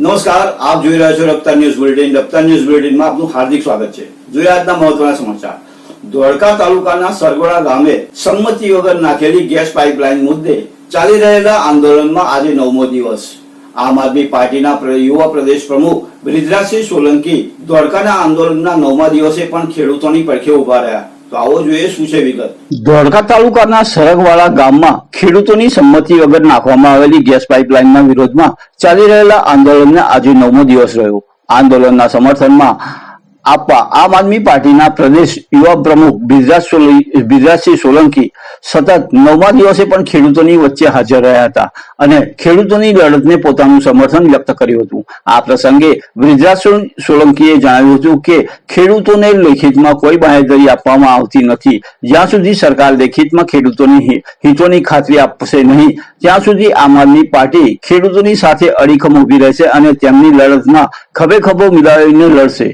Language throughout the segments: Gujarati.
નમસ્કાર, આપ જોઈ રહ્યા છો રફતાર ન્યૂઝ બુલેટિન. રફતાર ન્યૂઝ બુલેટિનમાં આપનું હાર્દિક સ્વાગત છે. જોઈએ આજના મહત્વના સમાચાર. ધોળકા તાલુકાના સરગોડા ગામે સંમતિ વગર નાખેલી ગેસ પાઇપલાઇન મુદ્દે ચાલી રહેલા આંદોલનમાં આજે 9મો દિવસ. આમ આદમી પાર્ટીના યુવા પ્રદેશ પ્રમુખ બ્રિજરાજસિંહ સોલંકી ધોળકાના આંદોલનના 9મા દિવસે પણ ખેડૂતોની પડખે ઉભા રહ્યા. તો આવો જોઈએ શું છે વિગત. ધોળકા તાલુકાના સરગવાડા ગામમાં ખેડૂતોની સંમતિ વગર નાખવામાં આવેલી ગેસ પાઇપલાઇનના વિરોધમાં ચાલી રહેલા આંદોલનને આજે 9મો દિવસ રહ્યો. આંદોલનના સમર્થનમાં આપવા આમ આદમી પાર્ટીના પ્રદેશ યુવા પ્રમુખ બ્રિજરાજસિંહ સોલંકી સતત 9મા દિવસે પણ ખેડૂતોની વચ્ચે હાજર રહ્યા હતા અને ખેડૂતોની લડતને પોતાનું સમર્થન વ્યક્ત કર્યું હતું. આ પ્રસંગે બ્રિજરાજસિંહ સોલંકીએ જણાવ્યું હતું કે ખેડૂતોને લેખિતમાં કોઈ બાંહેધરી આપવામાં આવતી નથી. જ્યાં સુધી સરકાર લેખિતમાં ખેડૂતોની હિતોની ખાતરી આપશે નહીં ત્યાં સુધી આમ આદમી પાર્ટી ખેડૂતોની સાથે અડીખમ ઉભી રહેશે અને તેમની લડતમાં ખભે ખભો મિલાવીને લડશે.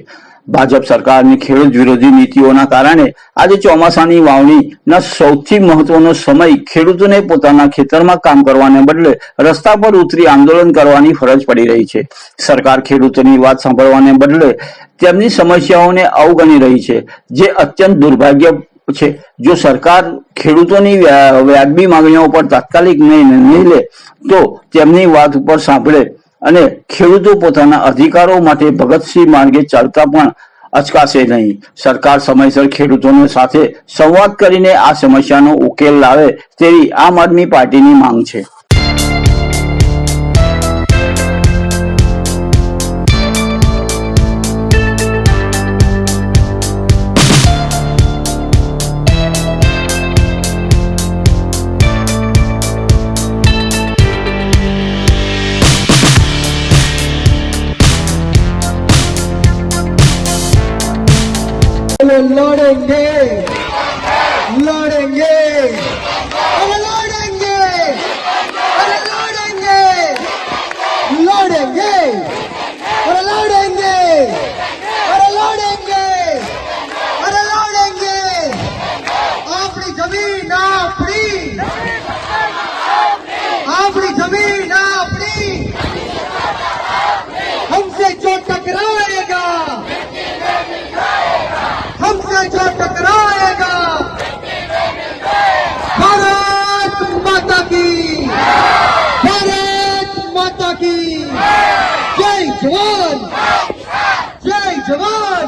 ભાજપ સરકારની ખેડૂત વિરોધી નીતિઓના કારણે આજે ચોમાસાની વાવણીના સૌથી મહત્વનો સમય ખેડૂતોને પોતાના ખેતરમાં કામ કરવાને બદલે રસ્તા પર ઉતરી આંદોલન કરવાની ફરજ પડી રહી છે. સરકાર ખેડૂતોની વાત સાંભળવાને બદલે તેમની સમસ્યાઓને અવગણી રહી છે, જે અત્યંત દુર્ભાગ્ય છે. જો સરકાર ખેડૂતોની વ્યાજબી માંગણીઓ પર તાત્કાલિક નિર્ણય નહીં લે તો તેમની વાત ઉપર સાંભળે અને ખેડૂતો પોતાના અધિકારો માટે ભગતસિંહ માર્ગે ચાલતા પણ અચકાશે નહીં. સરકાર સમયસર ખેડૂતોની સાથે સંવાદ કરીને આ સમસ્યાનો ઉકેલ લાવે તેવી આમ આદમી પાર્ટીની માંગ છે. लड़ेंगे लड़ेंगे अरे लड़ेंगे अरे लड़ेंगे लड़ेंगे अरे लड़ेंगे अरे लड़ेंगे अरे लड़ेंगे अपनी जमीन अपनी जमीन अपनी हमसे जो टकराएगा हमसे जो टकराएगा भारत माता की जय जवान जय जवान